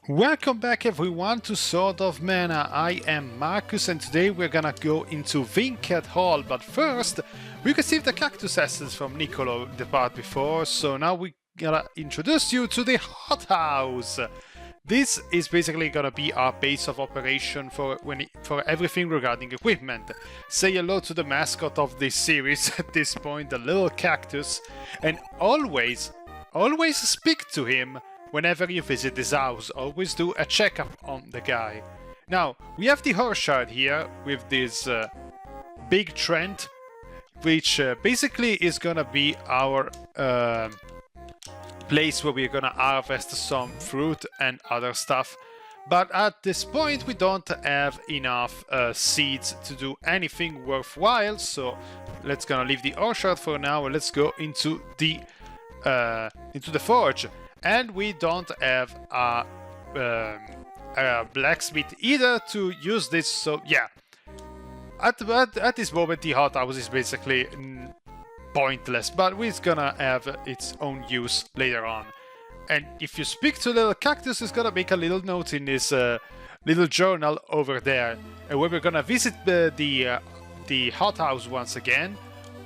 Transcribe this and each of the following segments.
Welcome back everyone to Sword of Mana. I am Markus and today we're gonna go into Vinquette Hall, but first we received the cactus essence from Nicolo the part before, so now we gotta introduce you to the hothouse. This is basically gonna be our base of operation for everything regarding equipment. Say hello to the mascot of this series at this point, the little cactus, and always speak to him. Whenever you visit this house, always do a checkup on the guy. Now, we have the horse shard here with this big Trent, which basically is gonna be our place where we're gonna harvest some fruit and other stuff. But at this point, we don't have enough seeds to do anything worthwhile, so let's gonna leave the horse shard for now and let's go into the forge. And we don't have a blacksmith either to use this, so yeah. At this moment, the hothouse is basically pointless, but it's gonna have its own use later on. And if you speak to little cactus, it's gonna make a little note in this little journal over there. And when we're gonna visit the hothouse once again,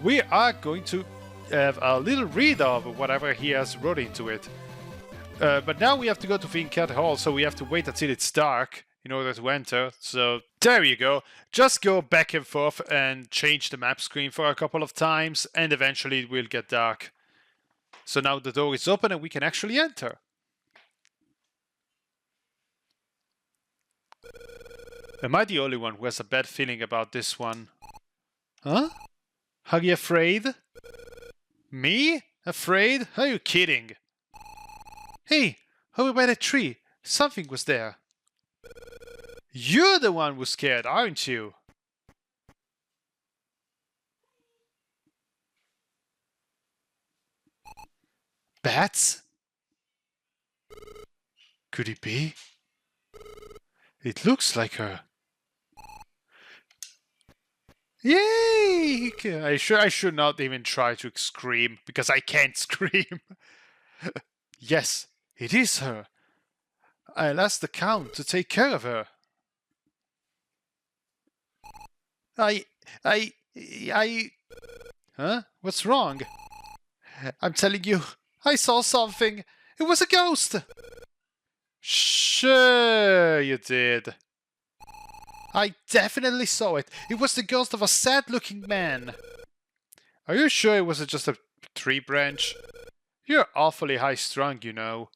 we are going to have a little read of whatever he has wrote into it. But now we have to go to Vinquette Hall, so we have to wait until it's dark in order to enter. So there you go. Just go back and forth and change the map screen for a couple of times, and eventually it will get dark. So now the door is open and we can actually enter. Am I the only one who has a bad feeling about this one? Huh? Are you afraid? Me? Afraid? Are you kidding? Hey, over by that tree, something was there. You're the one who's scared, aren't you? Bats? Could it be? It looks like her. Yay! I should not even try to scream, because I can't scream. Yes. It is her. I'll ask the Count to take care of her. Huh? What's wrong? I'm telling you, I saw something. It was a ghost. Sure you did. I definitely saw it. It was the ghost of a sad-looking man. Are you sure it wasn't just a tree branch? You're awfully high-strung, you know.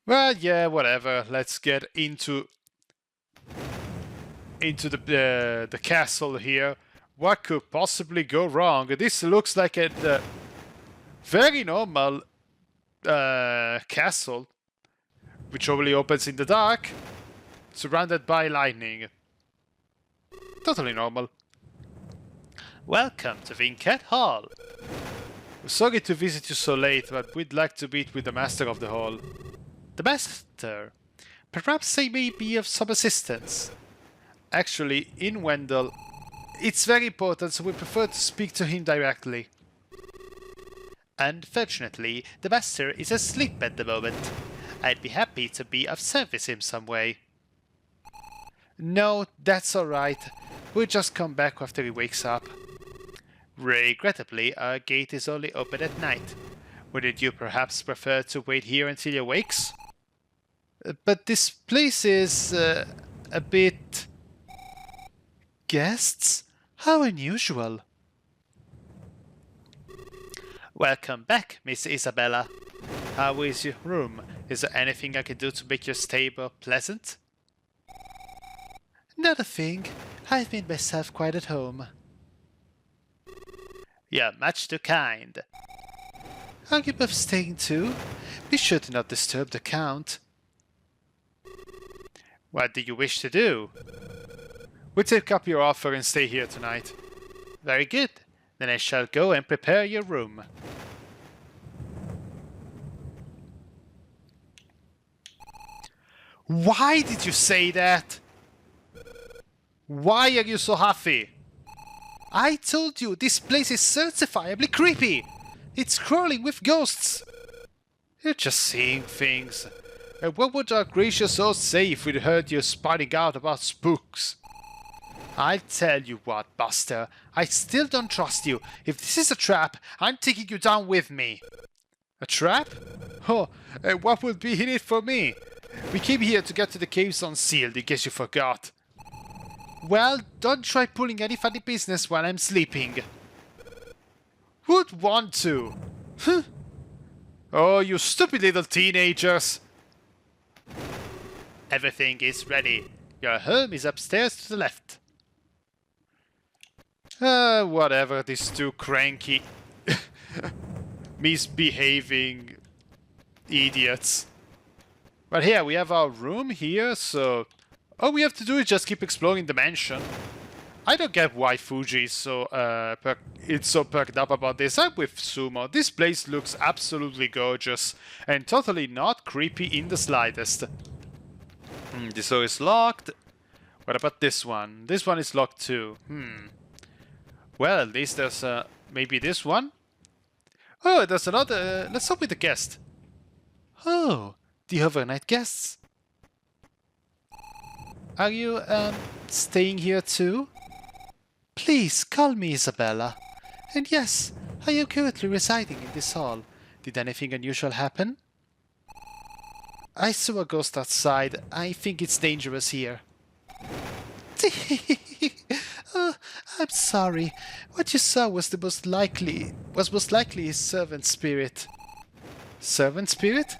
Well, yeah, whatever. Let's get into the castle here. What could possibly go wrong? This looks like a very normal castle, which only opens in the dark, surrounded by lightning. Totally normal. Welcome to Vinquette Hall. We're sorry to visit you so late, but we'd like to meet with the master of the hall. The master? Perhaps they may be of some assistance. Actually, in Wendell, it's very important, so we prefer to speak to him directly. Unfortunately, the master is asleep at the moment. I'd be happy to be of service in some way. No, that's alright. We'll just come back after he wakes up. Regrettably, our gate is only open at night. Wouldn't you perhaps prefer to wait here until he awakes? But this place is a bit... Guests? How unusual. Welcome back, Miss Isabella. How is your room? Is there anything I can do to make your stay more pleasant? Not a thing. I've made myself quite at home. You're much too kind. Are you both staying too? Be sure to not disturb the Count. What do you wish to do? We'll take up your offer and stay here tonight. Very good. Then I shall go and prepare your room. Why did you say that? Why are you so huffy? I told you, this place is certifiably creepy. It's crawling with ghosts. You're just seeing things. And what would our gracious host say if we'd heard you spouting out about spooks? I'll tell you what, Buster. I still don't trust you. If this is a trap, I'm taking you down with me. A trap? Oh, and what would be in it for me? We came here to get to the caves unsealed, in case you forgot. Well, don't try pulling any funny business while I'm sleeping. Who'd want to? Huh? Oh, you stupid little teenagers. Everything is ready. Your home is upstairs to the left. Whatever, these two cranky, misbehaving idiots. But here, we have our room here, so all we have to do is just keep exploring the mansion. I don't get why Fuji is so, it's so perked up about this. I'm with Sumo. This place looks absolutely gorgeous and totally not creepy in the slightest. This door is locked. What about this one? This one is locked too. Well, at least there's maybe this one. Oh, there's another. Let's stop with the guest. Oh, the overnight guests. Are you staying here too? Please call me Isabella. And yes, I am currently residing in this hall. Did anything unusual happen? I saw a ghost outside. I think it's dangerous here. Oh, I'm sorry. What you saw was most likely his servant spirit. Servant spirit?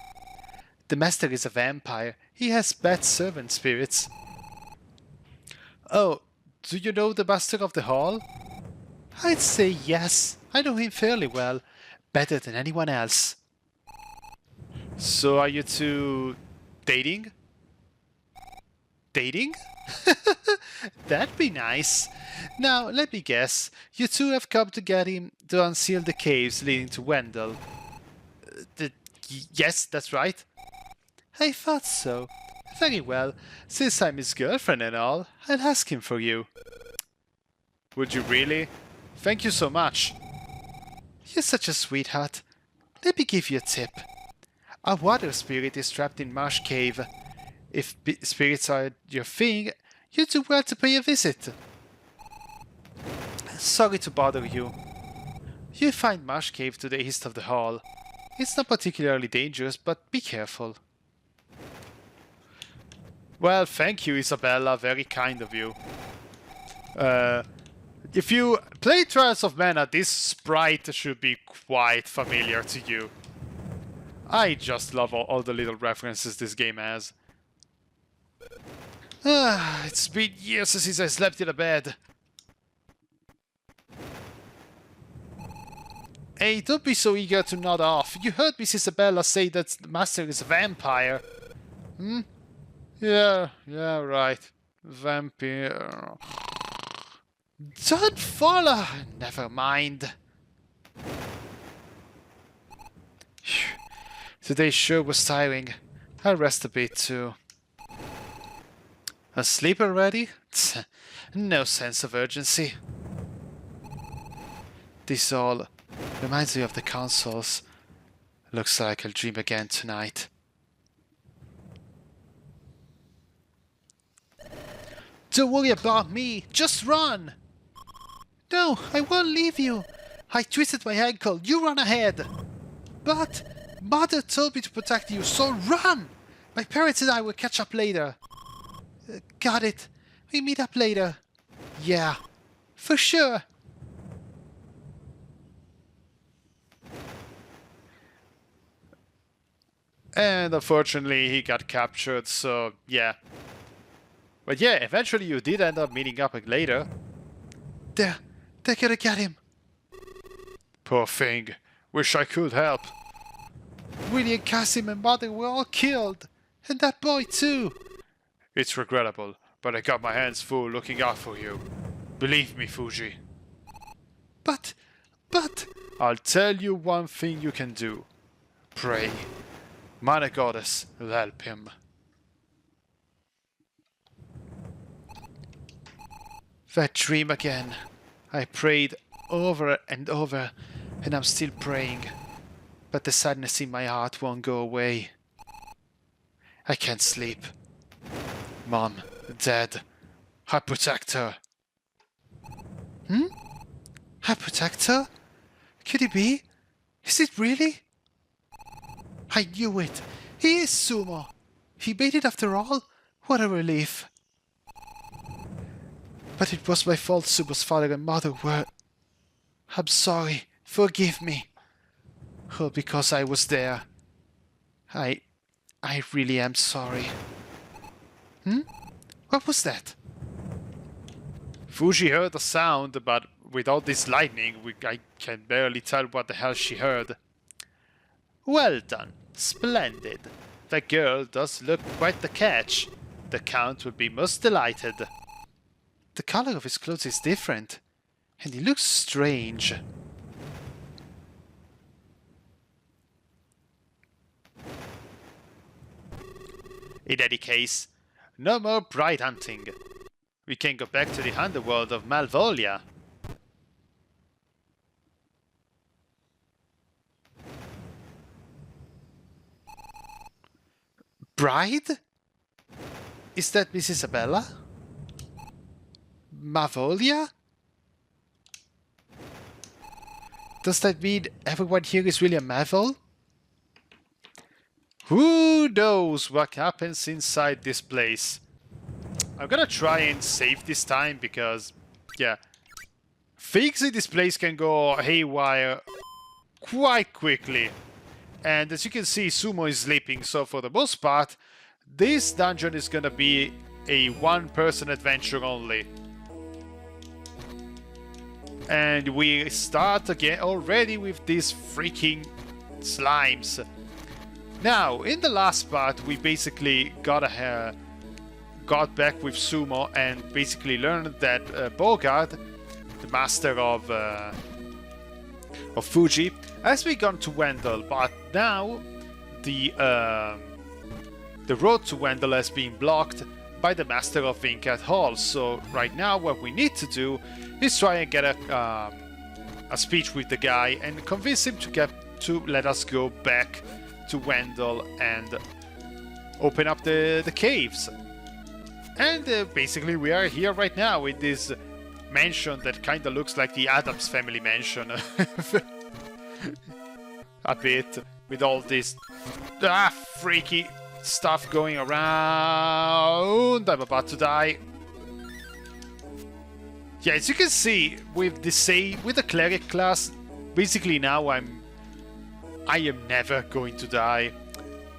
The master is a vampire. He has bad servant spirits. Oh, do you know the master of the hall? I'd say yes. I know him fairly well. Better than anyone else. So are you two dating? Dating? That'd be nice. Now, let me guess. You two have come to get him to unseal the caves leading to Wendell. Yes, that's right. I thought so. Very well. Since I'm his girlfriend and all, I'll ask him for you. Would you really? Thank you so much. You're such a sweetheart. Let me give you a tip. A water spirit is trapped in Marsh Cave. If spirits are your thing, you do well to pay a visit. Sorry to bother you. You'll find Marsh Cave to the east of the hall. It's not particularly dangerous, but be careful. Well, thank you, Isabella. Very kind of you. If you play Trials of Mana, this sprite should be quite familiar to you. I just love all the little references this game has. It's been years since I slept in a bed. Hey, don't be so eager to nod off. You heard Miss Isabella say that the master is a vampire. Yeah, right. Vampire. Don't follow. Never mind. Today sure was tiring. I'll rest a bit too. Asleep already? No sense of urgency. This all reminds me of the consoles. Looks like I'll dream again tonight. Don't worry about me, just run! No, I won't leave you. I twisted my ankle, you run ahead. But Mother told me to protect you, so run! My parents and I will catch up later. Got it. We meet up later. Yeah, for sure. And unfortunately he got captured, so yeah. But yeah, eventually you did end up meeting up later. They're gonna get him. Poor thing. Wish I could help. Willie and Cassim and Mother were all killed. And that boy too. It's regrettable, but I got my hands full looking out for you. Believe me, Fuji. But... I'll tell you one thing you can do. Pray. Mana Goddess will help him. That dream again. I prayed over and over, and I'm still praying. but the sadness in my heart won't go away. I can't sleep. Mom, Dad, I protect her. I protect her? Could it be? Is it really? I knew it. He is Sumo. He made it after all. What a relief. But it was my fault Sumo's father and mother were... I'm sorry. Forgive me. Oh, because I was there. I really am sorry. What was that? Fuji heard a sound, but without this lightning, I can barely tell what the hell she heard. Well done. Splendid. The girl does look quite the catch. The Count would be most delighted. The color of his clothes is different, and he looks strange. In any case, no more bride hunting. We can go back to the underworld of Malvolia. Bride? Is that Miss Isabella? Malvolia? Does that mean everyone here is really a Marvel? Who knows what happens inside this place? I'm gonna try and save this time because, yeah, things in this place can go haywire quite quickly. And as you can see, Sumo is sleeping, so for the most part, this dungeon is gonna be a one-person adventure only. And we start again already with these freaking slimes. Now, in the last part, we basically got back with Sumo and basically learned that Bogart, the master of Fuji, has begun to Wendell, but now the road to Wendell has been blocked by the master of Vinquette Hall. So right now, what we need to do is try and get a speech with the guy and convince him to let us go back to Wendell and open up the caves. And basically we are here right now in this mansion that kind of looks like the Addams Family mansion. A bit, with all this freaky stuff going around. I'm about to die. Yeah, as you can see, with the cleric class, basically now I am never going to die.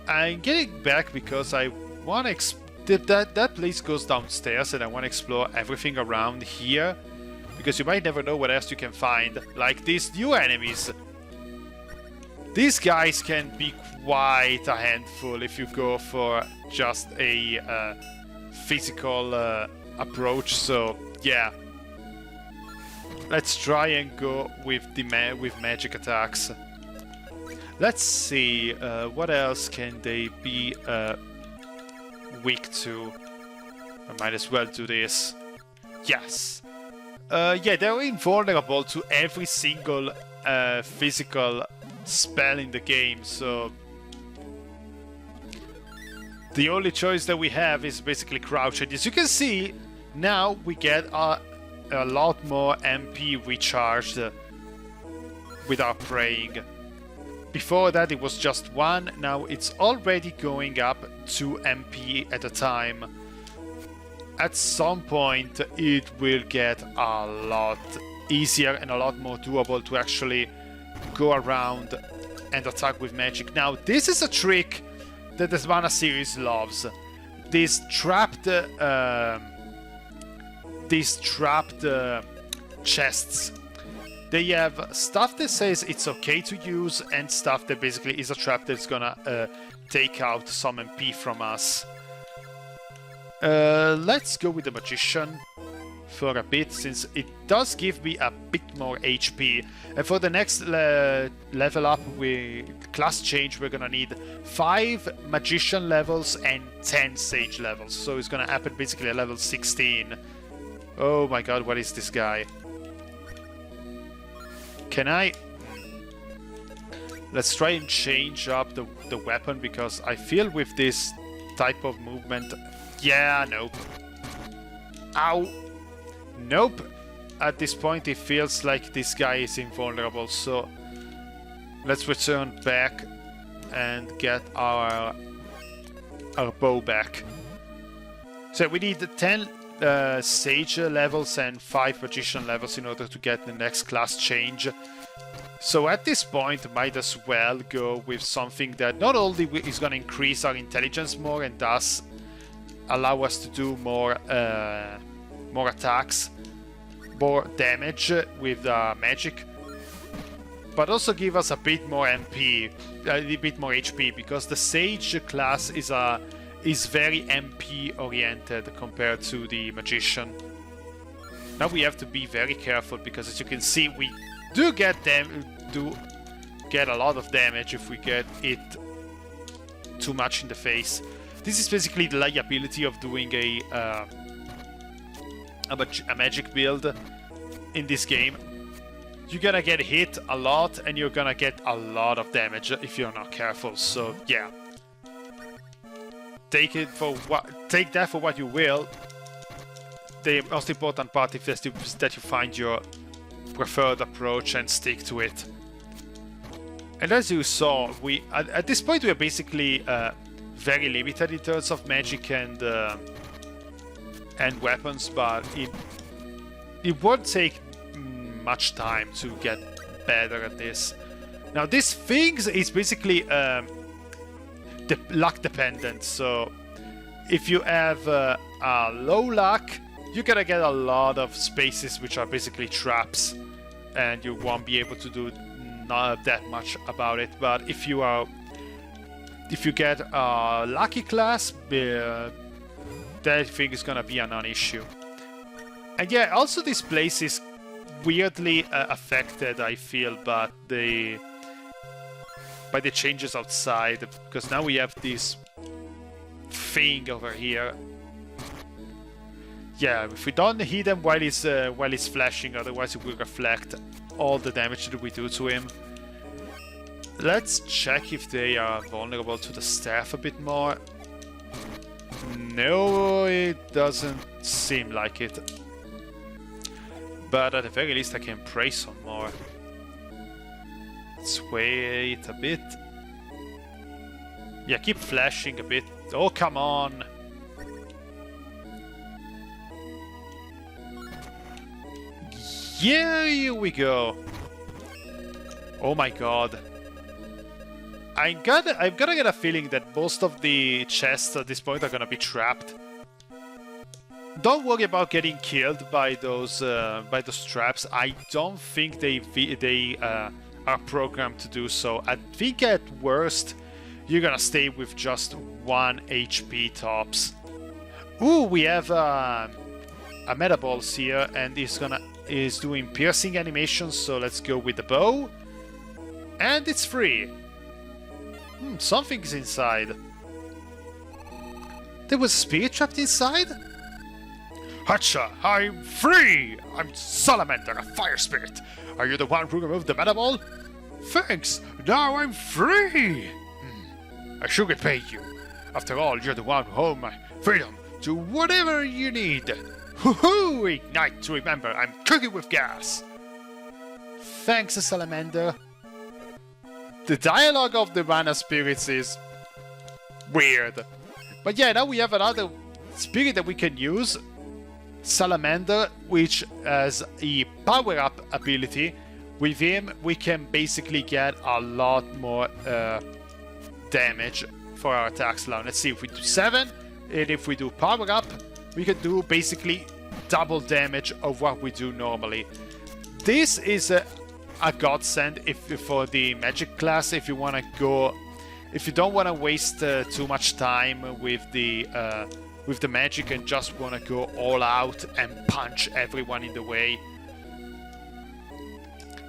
I'm getting back because I want to that place goes downstairs and I want to explore everything around here, because you might never know what else you can find, like these new enemies. These guys can be quite a handful if you go for just a physical approach, so yeah. Let's try and go with with magic attacks. Let's see, what else can they be weak to? I might as well do this. Yes. Yeah, they're invulnerable to every single physical spell in the game, so the only choice that we have is basically crouch. And as you can see, now we get a lot more MP recharged with our praying. Before that it was just 1, now it's already going up 2 MP at a time. At some point it will get a lot easier and a lot more doable to actually go around and attack with magic. Now this is a trick that the ManaSeries loves. These trapped chests. They have stuff that says it's okay to use and stuff that basically is a trap that's gonna take out some MP from us. Let's go with the Magician for a bit, since it does give me a bit more HP. And for the next level up, class change, we're gonna need 5 Magician levels and 10 Sage levels. So it's gonna happen basically at level 16. Oh my god, what is this guy? Can I? Let's try and change up the weapon, because I feel with this type of movement... Yeah, nope. Ow! Nope. At this point it feels like this guy is invulnerable, so let's return back and get our bow back. So we need 10 Sage levels and 5 Magician levels in order to get the next class change. So at this point, might as well go with something that not only is going to increase our intelligence more and thus allow us to do more attacks, more damage with magic, but also give us a bit more MP, a bit more HP, because the Sage class is very MP oriented compared to the Magician. Now we have to be very careful, because as you can see, we do get a lot of damage if we get it too much in the face. This is basically the liability of doing a magic build in this game. You're gonna get hit a lot and you're gonna get a lot of damage if you're not careful. So yeah, take that for what you will. The most important part is that you find your preferred approach and stick to it. And as you saw, at this point we are basically very limited in terms of magic and weapons, but it won't take much time to get better at this. Now this thing is basically luck dependent, so if you have a low luck, you're gonna get a lot of spaces which are basically traps, and you won't be able to do not that much about it. But if you get a lucky class, that thing is gonna be a non-issue. And yeah, also this place is weirdly affected, I feel, by the changes outside, because now we have this thing over here. Yeah, if we don't hit him while he's flashing, otherwise it will reflect all the damage that we do to him. Let's check if they are vulnerable to the staff a bit more. No, it doesn't seem like it. But at the very least I can pray some more. Let's wait a bit. Yeah, keep flashing a bit. Oh, come on! Yeah, here we go. Oh my god. I'm gonna get a feeling that most of the chests at this point are gonna be trapped. Don't worry about getting killed by those traps. I don't think they are programmed to do so. I think at worst you're gonna stay with just 1 HP tops. Ooh, we have a Metaballs here, and is doing piercing animations. So let's go with the bow, and it's free. Something's inside. There was a spirit trapped inside? Hacha, I'm free! I'm Salamander, a fire spirit. Are you the one who removed the Metaball? Thanks, now I'm free! I should repay you. After all, you're the one who hold my freedom. Do whatever you need. Hoo-hoo! Ignite to remember, I'm cooking with gas. Thanks, Salamander. The dialogue of the Mana spirits is weird. But yeah, now we have another spirit that we can use. Salamander, which has a power-up ability. With him, we can basically get a lot more damage for our attacks now. Let's see, if we do 7, and if we do power-up, we can do basically double damage of what we do normally. This is a godsend for the magic class, if you want to go... If you don't want to waste too much time with the magic and just want to go all out and punch everyone in the way.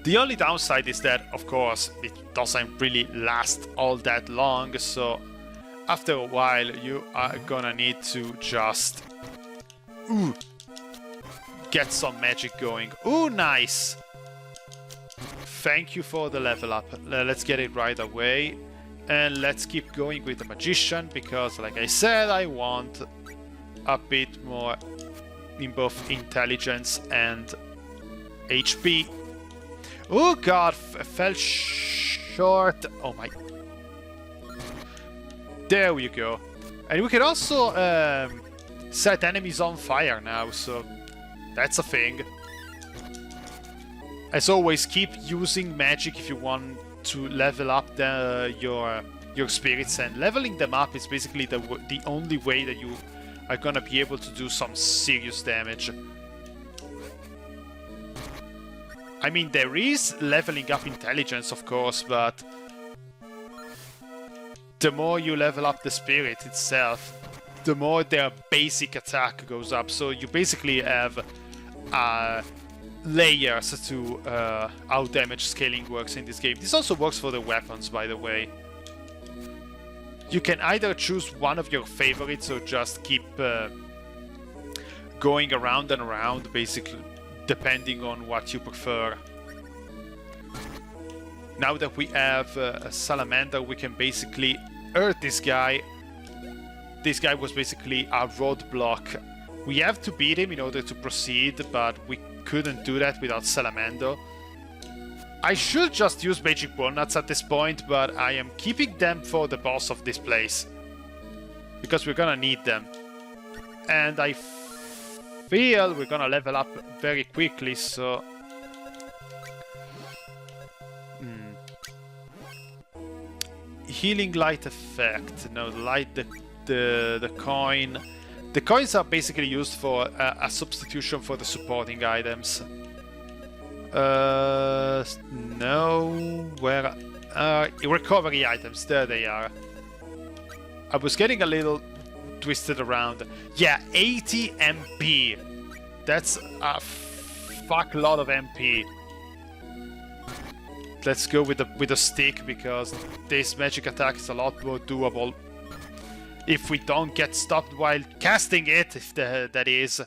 The only downside is that, of course, it doesn't really last all that long, so after a while you are gonna need to just get some magic going. Ooh, nice! thank you for the level up. Let's get it right away. And let's keep going with the magician, because like I said, I want a bit more in both intelligence and HP. Oh god, fell short. Oh my. There we go. And we can also set enemies on fire now, so that's a thing. As always, keep using magic if you want to level up your spirits, and leveling them up is basically the only way that you are gonna be able to do some serious damage. I mean, there is leveling up intelligence, of course, but the more you level up the spirit itself, the more their basic attack goes up. So you basically have layers to how damage scaling works in this game. This also works for the weapons, by the way. You can either choose one of your favorites or just keep going around and around, basically, depending on what you prefer. Now that we have a salamander, we can basically hurt this guy. This guy was basically a roadblock. We have to beat him in order to proceed, but we couldn't do that without salamander. I should just use magic walnuts at this point, but I am keeping them for the boss of this place, because we're gonna need them. And I feel we're gonna level up very quickly, so... Healing light effect. No, the coin. The coins are basically used for a substitution for the supporting items. No, where are recovery items? There they are. I was getting a little twisted around. Yeah, 80 MP. That's a fuck lot of MP. Let's go with the stick, because this magic attack is a lot more doable if we don't get stopped while casting it, if that is.